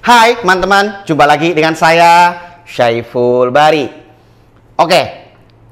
Hai teman-teman, jumpa lagi dengan saya Syaiful Bari. Oke,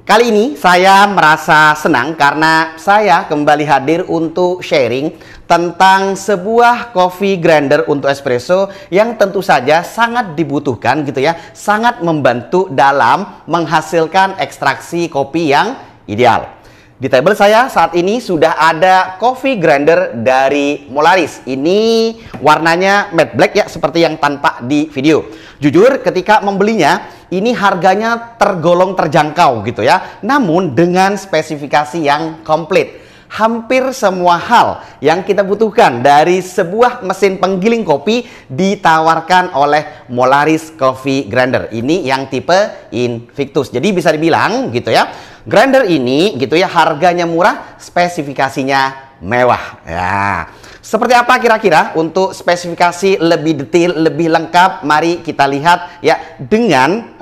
kali ini saya merasa senang karena saya kembali hadir untuk sharing tentang sebuah coffee grinder untuk espresso yang tentu saja sangat dibutuhkan gitu ya, sangat membantu dalam menghasilkan ekstraksi kopi yang ideal. Di table saya saat ini sudah ada coffee grinder dari Molaris. Ini warnanya matte black ya, seperti yang tampak di video. Jujur ketika membelinya, ini harganya tergolong terjangkau gitu ya. Namun dengan spesifikasi yang komplit. Hampir semua hal yang kita butuhkan dari sebuah mesin penggiling kopi ditawarkan oleh Molaris Coffee Grinder. Ini yang tipe Invictus. Jadi bisa dibilang gitu ya, grinder ini gitu ya harganya murah, spesifikasinya mewah. Ya. Seperti apa kira-kira untuk spesifikasi lebih detail, lebih lengkap? Mari kita lihat ya dengan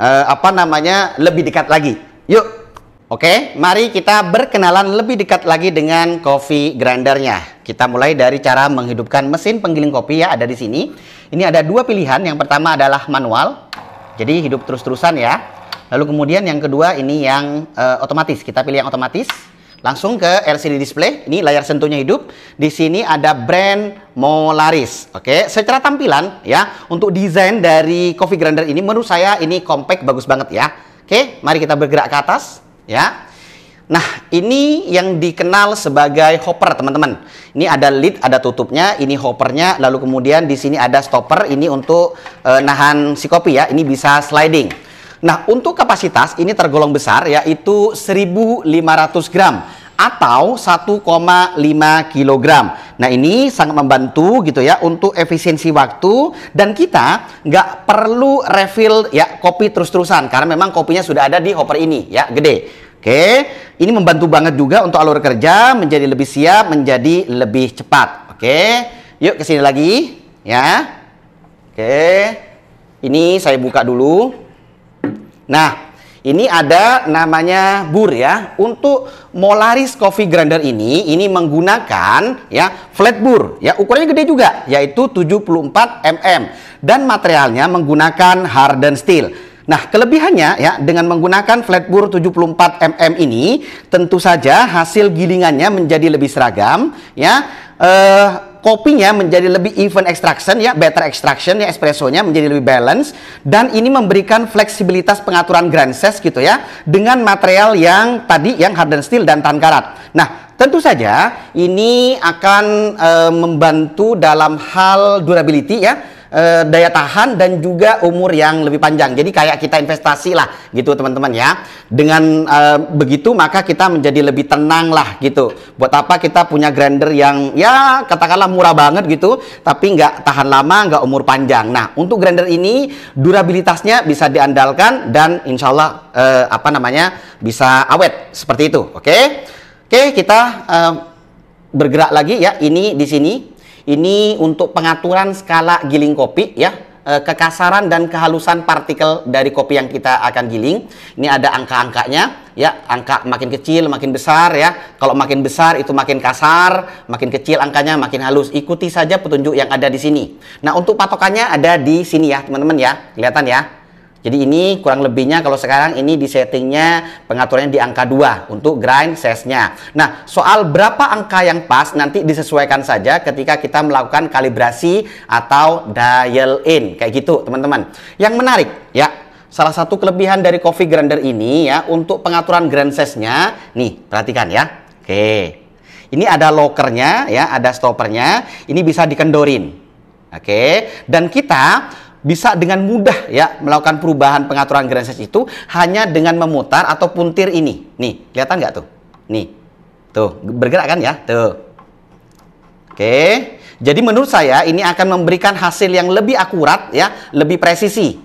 lebih dekat lagi. Yuk. Oke, mari kita berkenalan lebih dekat lagi dengan coffee grindernya. Kita mulai dari cara menghidupkan mesin penggiling kopi ya, ada di sini. Ini ada dua pilihan. Yang pertama adalah manual, jadi hidup terus-terusan ya. Lalu kemudian yang kedua ini yang otomatis. Kita pilih yang otomatis. Langsung ke LCD display. Ini layar sentuhnya hidup. Di sini ada brand Molaris. Oke, secara tampilan ya, untuk desain dari coffee grinder ini menurut saya ini compact, bagus banget ya. Oke, mari kita bergerak ke atas. Ya, nah ini yang dikenal sebagai hopper teman-teman. Ini ada lid, ada tutupnya, ini hoppernya. Lalu kemudian di sini ada stopper, ini untuk nahan si kopi ya. Ini bisa sliding. Nah untuk kapasitas ini tergolong besar, yaitu 1.500 gram atau 1,5 kg. Nah ini sangat membantu gitu ya untuk efisiensi waktu, dan kita nggak perlu refill ya kopi terus-terusan karena memang kopinya sudah ada di hopper ini ya, gede. Oke, ini membantu banget juga untuk alur kerja menjadi lebih siap, menjadi lebih cepat. Oke, yuk ke sini lagi ya. Oke, ini saya buka dulu. Nah, ini ada namanya bur ya. Untuk Molaris Coffee Grinder ini menggunakan ya flat bur ya, ukurannya gede juga, yaitu 74 mm, dan materialnya menggunakan hardened steel. Nah, kelebihannya ya dengan menggunakan flat bur 74 mm ini tentu saja hasil gilingannya menjadi lebih seragam ya. Kopinya menjadi lebih even extraction ya, better extraction ya, espressonya menjadi lebih balance, dan ini memberikan fleksibilitas pengaturan grind size gitu ya dengan material yang tadi yang hardened steel dan tahan karat. Nah, tentu saja ini akan membantu dalam hal durability ya, daya tahan dan juga umur yang lebih panjang. Jadi kayak kita investasi lah gitu teman-teman ya. Dengan begitu maka kita menjadi lebih tenang lah gitu. Buat apa kita punya grinder yang ya katakanlah murah banget gitu, tapi nggak tahan lama, nggak umur panjang. Nah untuk grinder ini durabilitasnya bisa diandalkan dan insya Allah bisa awet seperti itu. Oke, kita bergerak lagi ya. Ini di sini. Ini untuk pengaturan skala giling kopi ya, kekasaran dan kehalusan partikel dari kopi yang kita akan giling. Ini ada angka-angkanya ya, angka makin kecil makin besar ya. Kalau makin besar itu makin kasar, makin kecil angkanya makin halus. Ikuti saja petunjuk yang ada di sini. Nah untuk patokannya ada di sini ya teman-teman ya, kelihatan ya. Jadi ini kurang lebihnya kalau sekarang ini di settingnya pengaturannya di angka 2 untuk grind size-nya. Nah soal berapa angka yang pas nanti disesuaikan saja ketika kita melakukan kalibrasi atau dial in kayak gitu teman-teman. Yang menarik ya, salah satu kelebihan dari coffee grinder ini ya untuk pengaturan grind size-nya nih, perhatikan ya. Oke, ini ada lockernya ya, ada stoppernya, ini bisa dikendorin. Oke, dan kita bisa dengan mudah ya melakukan perubahan pengaturan grind size itu hanya dengan memutar atau puntir ini. Nih, kelihatan nggak tuh? Nih, tuh bergerak kan ya? Tuh. Oke, jadi menurut saya ini akan memberikan hasil yang lebih akurat ya, lebih presisi.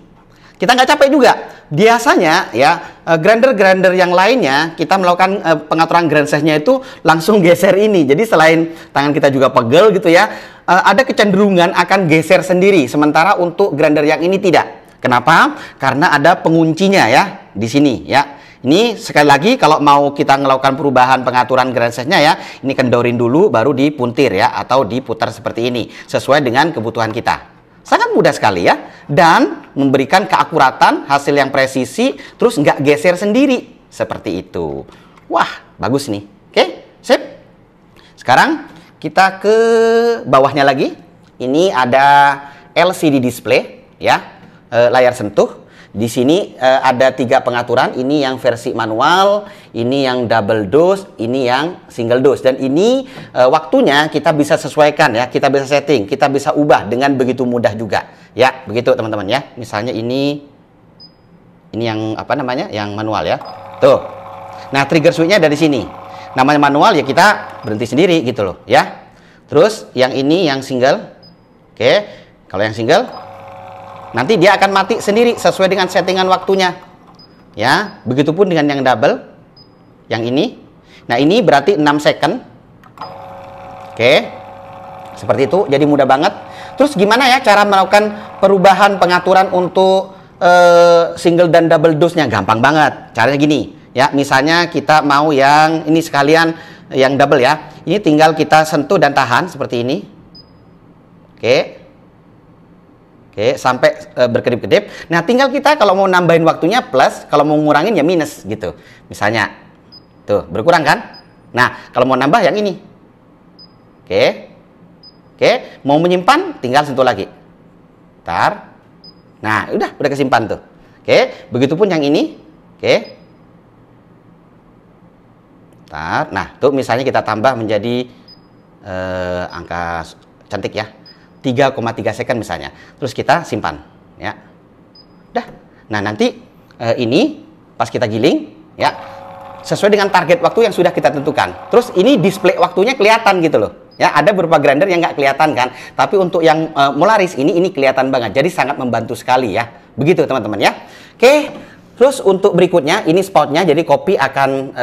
Kita nggak capek juga. Biasanya ya grinder-grinder yang lainnya kita melakukan pengaturan grind size-nya itu langsung geser ini. Jadi selain tangan kita juga pegel gitu ya, ada kecenderungan akan geser sendiri. Sementara untuk grinder yang ini tidak. Kenapa? Karena ada penguncinya ya di sini ya. Ini sekali lagi kalau mau kita melakukan perubahan pengaturan grind size-nya ya, ini kendorin dulu baru dipuntir ya, atau diputar seperti ini sesuai dengan kebutuhan kita. Sangat mudah sekali ya. Dan memberikan keakuratan, hasil yang presisi, terus nggak geser sendiri. Seperti itu. Wah, bagus nih. Oke, sip. Sekarang kita ke bawahnya lagi. Ini ada LCD display ya, layar sentuh. Di sini ada 3 pengaturan. Ini yang versi manual, ini yang double dose, ini yang single dose. Dan ini waktunya kita bisa sesuaikan ya, kita bisa setting, kita bisa ubah dengan begitu mudah juga. Ya, begitu teman-teman ya. Misalnya ini yang apa namanya? Yang manual ya. Tuh. Nah, trigger switch-nya ada di sini. Namanya manual ya kita berhenti sendiri gitu loh ya. Terus yang ini yang single. Oke. Kalau yang single nanti dia akan mati sendiri sesuai dengan settingan waktunya. Ya, begitupun dengan yang double. Yang ini. Nah, ini berarti 6 second. Oke. Seperti itu, jadi mudah banget. Terus gimana ya cara melakukan perubahan pengaturan untuk single dan double dose-nya? Gampang banget. Caranya gini, ya. Misalnya kita mau yang ini sekalian yang double ya. Ini tinggal kita sentuh dan tahan seperti ini. Oke. Oke, sampai berkedip-kedip. Nah, tinggal kita kalau mau nambahin waktunya plus, kalau mau ngurangin ya minus gitu. Misalnya, tuh berkurang kan? Nah, kalau mau nambah yang ini. Oke. Oke, mau menyimpan tinggal sentuh lagi. Ntar. Nah, udah kesimpan tuh. Oke, begitupun yang ini. Oke. Ntar. Nah, tuh misalnya kita tambah menjadi angka cantik ya. 3,3 second misalnya. Terus kita simpan ya. Udah. Nah, nanti ini pas kita giling ya sesuai dengan target waktu yang sudah kita tentukan. Terus ini display waktunya kelihatan gitu loh. Ya, ada beberapa grinder yang nggak kelihatan kan. Tapi untuk yang Molaris ini kelihatan banget. Jadi sangat membantu sekali ya. Begitu teman-teman ya. Oke. Terus untuk berikutnya ini spotnya. Jadi kopi akan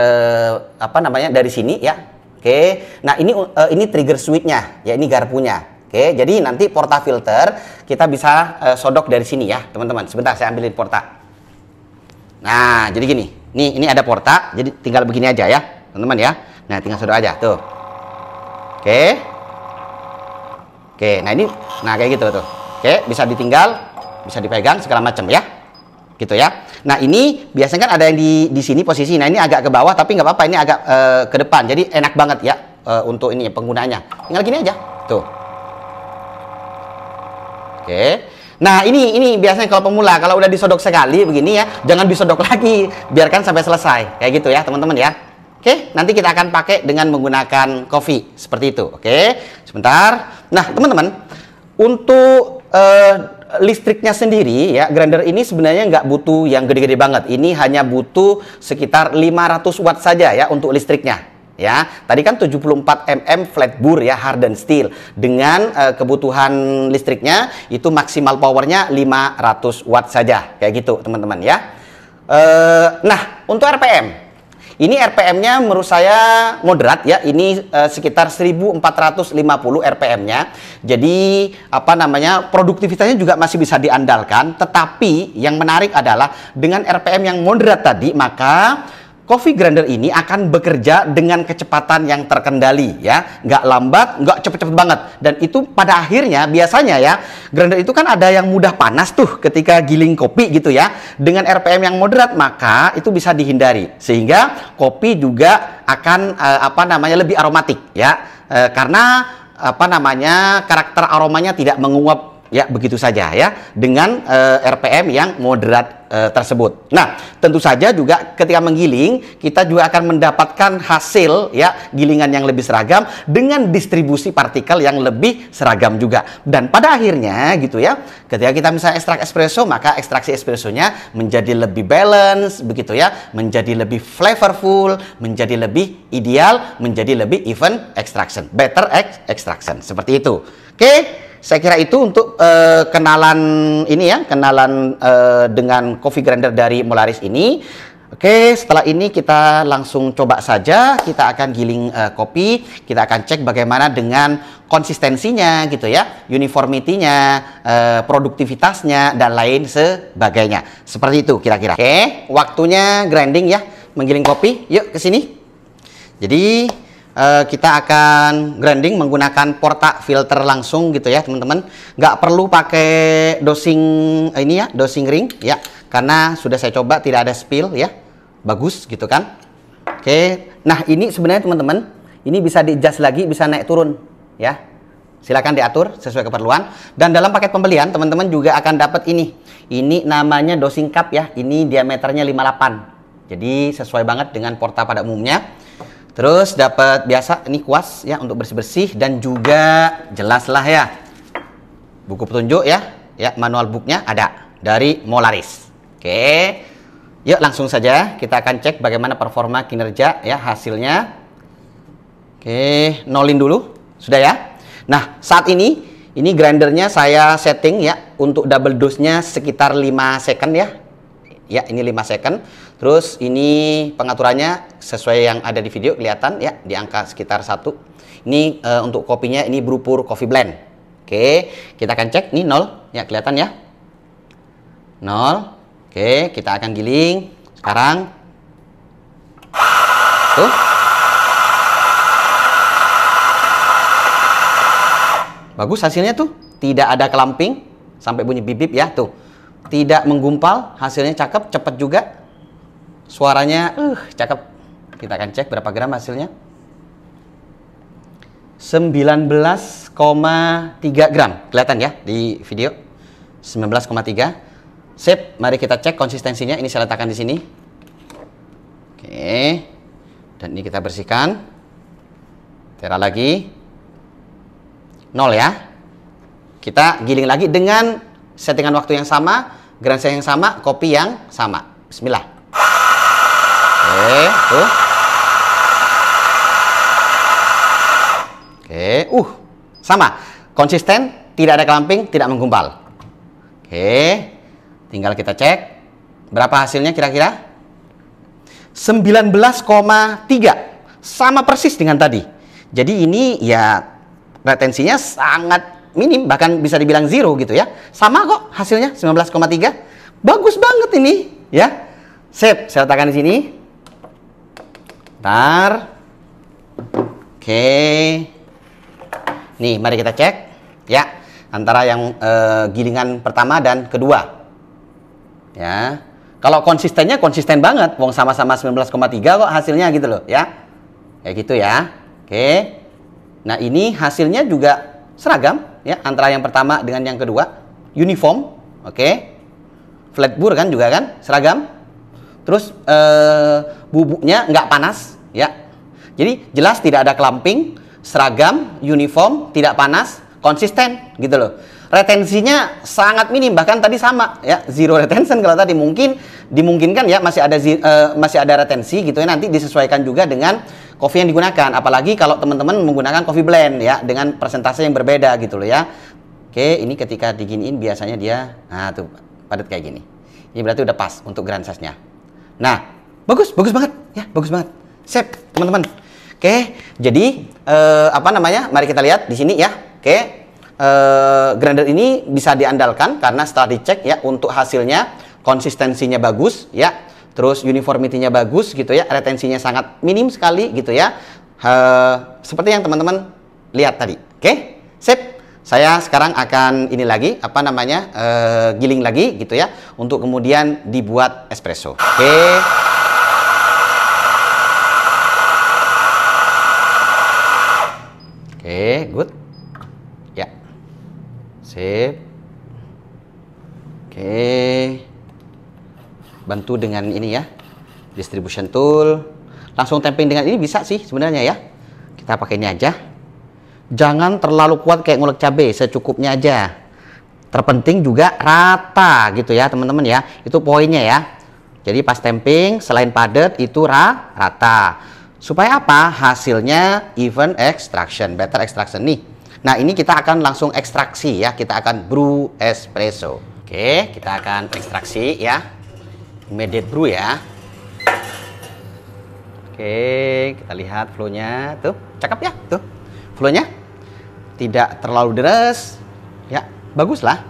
apa namanya dari sini ya. Oke. Nah, ini trigger switch-nya. Ya, ini garpunya. Oke, jadi nanti portafilter kita bisa sodok dari sini ya, teman-teman. Sebentar, saya ambilin porta. Nah, jadi gini. Nih, ini ada porta, jadi tinggal begini aja ya, teman-teman ya. Nah, tinggal sodok aja, tuh. Oke. Oke, nah kayak gitu tuh. Oke, bisa ditinggal, bisa dipegang segala macam ya. Gitu ya. Nah, ini biasanya kan ada yang di sini posisi. Nah, ini agak ke bawah tapi nggak apa-apa, ini agak ke depan. Jadi enak banget ya untuk ini penggunaannya. Tinggal gini aja. Tuh. Oke. Nah, ini biasanya kalau pemula, kalau udah disodok sekali begini ya, jangan disodok lagi, biarkan sampai selesai. Kayak gitu ya, teman-teman ya. Oke, nanti kita akan pakai dengan menggunakan coffee seperti itu. Oke. Sebentar. Nah, teman-teman, untuk listriknya sendiri ya, grinder ini sebenarnya nggak butuh yang gede-gede banget. Ini hanya butuh sekitar 500 watt saja ya untuk listriknya. Ya, tadi kan 74 mm flat bore ya, hardened steel. Dengan kebutuhan listriknya itu maksimal powernya 500 watt saja. Kayak gitu, teman-teman ya. Nah, untuk RPM. Ini RPM-nya menurut saya moderat ya. Ini sekitar 1450 RPM-nya. Jadi, apa namanya? Produktivitasnya juga masih bisa diandalkan, tetapi yang menarik adalah dengan RPM yang moderat tadi, maka coffee grinder ini akan bekerja dengan kecepatan yang terkendali ya, nggak lambat, nggak cepet-cepet banget. Dan itu pada akhirnya biasanya ya, grinder itu kan ada yang mudah panas tuh ketika giling kopi gitu ya. Dengan RPM yang moderat maka itu bisa dihindari sehingga kopi juga akan apa namanya lebih aromatik ya, karena apa namanya karakter aromanya tidak menguap ya, begitu saja ya dengan RPM yang moderat tersebut. Nah, tentu saja juga ketika menggiling kita juga akan mendapatkan hasil ya gilingan yang lebih seragam dengan distribusi partikel yang lebih seragam juga. Dan pada akhirnya gitu ya, ketika kita misalnya ekstrak espresso, maka ekstraksi espressonya menjadi lebih balance begitu ya, menjadi lebih flavorful, menjadi lebih ideal, menjadi lebih even extraction, better extraction seperti itu. Oke. Saya kira itu untuk kenalan ini ya, kenalan dengan coffee grinder dari Molaris ini. Oke, setelah ini kita langsung coba saja. Kita akan giling kopi. Kita akan cek bagaimana dengan konsistensinya gitu ya, uniformity-nya, produktivitasnya dan lain sebagainya. Seperti itu kira-kira. Oke, waktunya grinding ya, menggiling kopi. Yuk ke sini. Jadi kita akan grinding menggunakan portafilter langsung gitu ya teman-teman. Nggak perlu pakai dosing ini ya, dosing ring ya, karena sudah saya coba tidak ada spill ya, bagus gitu kan. Oke, nah ini sebenarnya teman-teman, ini bisa di-adjust lagi, bisa naik turun ya. Silakan diatur sesuai keperluan. Dan dalam paket pembelian teman-teman juga akan dapat ini. Ini namanya dosing cup ya. Ini diameternya 58. Jadi sesuai banget dengan porta pada umumnya. Terus dapat biasa ini kuas ya untuk bersih-bersih, dan juga jelas lah ya. Buku petunjuk ya. Ya, manual booknya ada dari Molaris. Oke. Yuk langsung saja kita akan cek bagaimana performa kinerja ya hasilnya. Oke, nolin dulu. Sudah ya? Nah, saat ini grindernya saya setting ya untuk double dose-nya sekitar 5 second ya. Ya, ini 5 second. Terus ini pengaturannya sesuai yang ada di video kelihatan ya, di angka sekitar 1. Ini untuk kopinya ini Brewpur Coffee Blend. Oke, kita akan cek nih 0 ya, kelihatan ya. 0. Oke, kita akan giling sekarang. Tuh. Bagus hasilnya tuh, tidak ada kelamping sampai bunyi bip-bip ya tuh, tidak menggumpal, hasilnya cakep, cepat juga, suaranya cakep. Kita akan cek berapa gram hasilnya. 19,3 gram, kelihatan ya di video. 19,3. Sip, mari kita cek konsistensinya. Ini saya letakkan di sini. Oke, dan ini kita bersihkan. Tera lagi. 0 ya. Kita giling lagi dengan settingan waktu yang sama, grind size yang sama, kopi yang sama. Bismillah. Oke, tuh. Oke, sama. Konsisten, tidak ada kelamping, tidak menggumpal. Oke. Tinggal kita cek berapa hasilnya kira-kira. 19,3. Sama persis dengan tadi. Jadi ini ya retensinya sangat minim, bahkan bisa dibilang zero gitu ya. Sama kok hasilnya 19,3. Bagus banget ini ya. Sip, saya letakkan di sini. Bentar. Oke. Nih, mari kita cek ya antara yang gilingan pertama dan kedua. Ya. Kalau konsistennya konsisten banget, wong sama-sama 19,3 kok hasilnya gitu loh ya. Kayak gitu ya. Oke. Nah, ini hasilnya juga seragam ya antara yang pertama dengan yang kedua, uniform, oke. Flat bur kan juga kan, seragam. Terus bubuknya nggak panas ya. Jadi jelas tidak ada kelamping, seragam, uniform, tidak panas, konsisten gitu loh. Retensinya sangat minim, bahkan tadi sama ya, zero retention. Kalau tadi mungkin dimungkinkan ya masih ada retensi gitu ya, nanti disesuaikan juga dengan kopi yang digunakan, apalagi kalau teman-teman menggunakan coffee blend ya dengan persentase yang berbeda gitu loh ya. Oke, ini ketika diginiin biasanya dia tuh padat kayak gini. Ini berarti udah pas untuk grand size-nya. Nah, bagus banget ya, bagus banget. Sip, teman-teman. Oke, jadi mari kita lihat di sini ya. Oke. Grinder ini bisa diandalkan karena setelah dicek ya untuk hasilnya konsistensinya bagus ya. Terus uniformity-nya bagus gitu ya, retensinya sangat minim sekali gitu ya. Seperti yang teman-teman lihat tadi. Oke, sip. Saya sekarang akan ini lagi, giling lagi gitu ya, untuk kemudian dibuat espresso. Oke. Oke, good. Ya. Sip. Oke. Bantu dengan ini ya, distribution tool. Langsung tapping dengan ini bisa sih sebenarnya ya. Kita pakai ini aja. Jangan terlalu kuat kayak ngulek cabai, secukupnya aja. Terpenting juga rata gitu ya teman-teman ya. Itu poinnya ya. Jadi pas tapping selain padat itu rata. Supaya apa? Hasilnya even extraction, better extraction nih. Nah, ini kita akan langsung ekstraksi ya. Kita akan brew espresso. Oke, kita akan ekstraksi ya. Immediate brew ya. Oke, kita lihat flow-nya tuh, cakep ya tuh. Flow-nya tidak terlalu deras. Ya, bagus lah.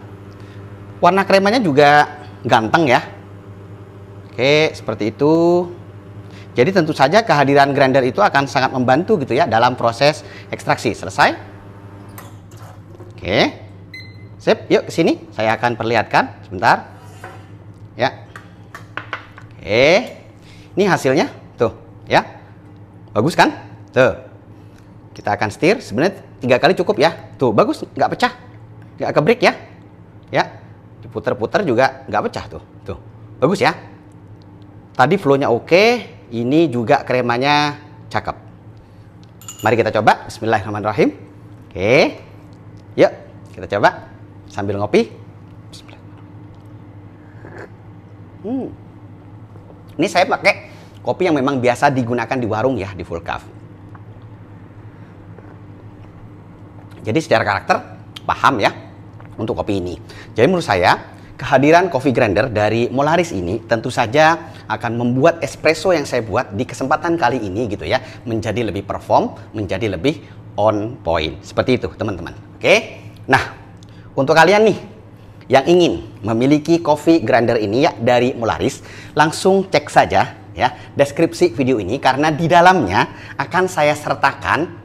Warna kremanya juga ganteng ya. Oke, seperti itu. Jadi tentu saja kehadiran grinder itu akan sangat membantu gitu ya dalam proses ekstraksi. Selesai? Oke. Sip, yuk ke sini. Saya akan perlihatkan sebentar. Ya. Oke. Ini hasilnya tuh, ya. Bagus kan? Tuh. Kita akan setir, sebenarnya 3 kali cukup ya. Tuh, bagus, nggak pecah. Nggak kebreak ya. Ya. Diputer-puter juga nggak pecah tuh. Tuh. Bagus ya. Tadi flow-nya oke. Ini juga kremanya cakep. Mari kita coba. Bismillahirrahmanirrahim. Oke. Yuk, kita coba sambil ngopi. Ini saya pakai kopi yang memang biasa digunakan di warung ya, di full cup. Jadi secara karakter paham ya untuk kopi ini. Jadi menurut saya kehadiran coffee grinder dari Molaris ini tentu saja akan membuat espresso yang saya buat di kesempatan kali ini gitu ya menjadi lebih perform, menjadi lebih on point. Seperti itu teman-teman. Oke. Nah, untuk kalian nih yang ingin memiliki coffee grinder ini ya dari Molaris, langsung cek saja ya deskripsi video ini karena di dalamnya akan saya sertakan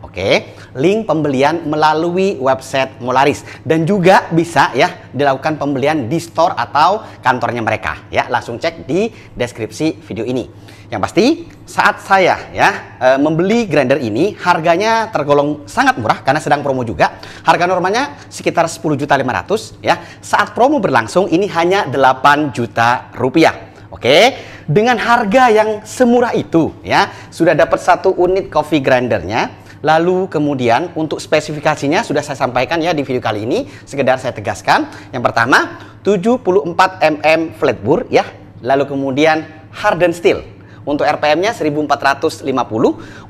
link pembelian melalui website Molaris dan juga bisa ya dilakukan pembelian di store atau kantornya mereka ya. Langsung cek di deskripsi video ini. Yang pasti saat saya ya membeli grinder ini harganya tergolong sangat murah karena sedang promo juga. Harga normalnya sekitar 10.500.000 ya. Saat promo berlangsung ini hanya 8 juta rupiah. Oke, dengan harga yang semurah itu ya sudah dapat 1 unit coffee grindernya. Lalu kemudian untuk spesifikasinya sudah saya sampaikan ya di video kali ini. Sekedar saya tegaskan. Yang pertama 74 mm flat bore ya. Lalu kemudian hardened steel. Untuk RPM-nya 1450,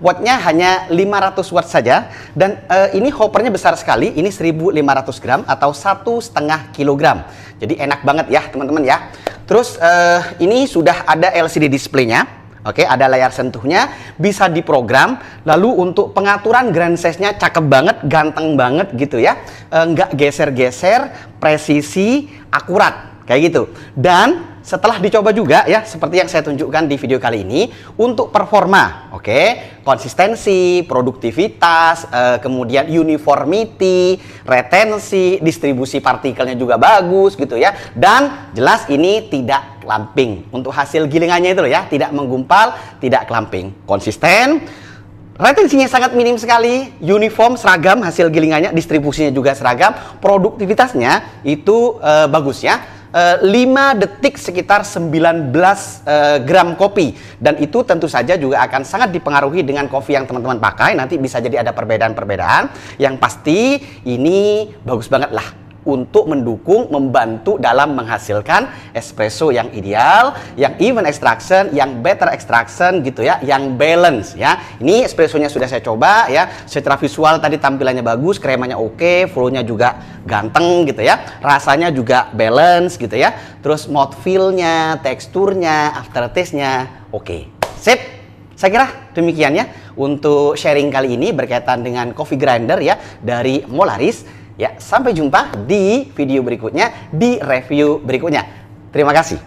wattnya hanya 500 watt saja. Dan ini hoppernya besar sekali, ini 1500 gram atau 1,5 kilogram. Jadi enak banget ya teman-teman ya. Terus ini sudah ada LCD display-nya. Oke, ada layar sentuhnya, bisa diprogram. Lalu untuk pengaturan grand size-nya cakep banget, ganteng banget gitu ya. Nggak geser-geser, presisi, akurat, kayak gitu. Dan setelah dicoba juga ya, seperti yang saya tunjukkan di video kali ini, untuk performa, konsistensi, produktivitas, kemudian uniformity, retensi, distribusi partikelnya juga bagus gitu ya. Dan jelas ini tidak clumping. Untuk hasil gilingannya itu loh ya, tidak menggumpal, tidak clumping. Konsisten, retensinya sangat minim sekali, uniform, seragam hasil gilingannya, distribusinya juga seragam, produktivitasnya itu bagus ya. 5 detik sekitar 19 gram kopi, dan itu tentu saja juga akan sangat dipengaruhi dengan kopi yang teman-teman pakai. Nanti bisa jadi ada perbedaan-perbedaan. Yang pasti ini bagus banget lah untuk mendukung, membantu dalam menghasilkan espresso yang ideal, yang even extraction, yang better extraction gitu ya, yang balance ya. Ini espressonya sudah saya coba ya, secara visual tadi tampilannya bagus, kremanya oke, flow-nya juga ganteng gitu ya, rasanya juga balance gitu ya. Terus mouthfeel-nya, teksturnya, aftertaste-nya oke. Sip. Saya kira demikian ya untuk sharing kali ini berkaitan dengan coffee grinder ya dari Molaris. Ya, sampai jumpa di video berikutnya, di review berikutnya. Terima kasih.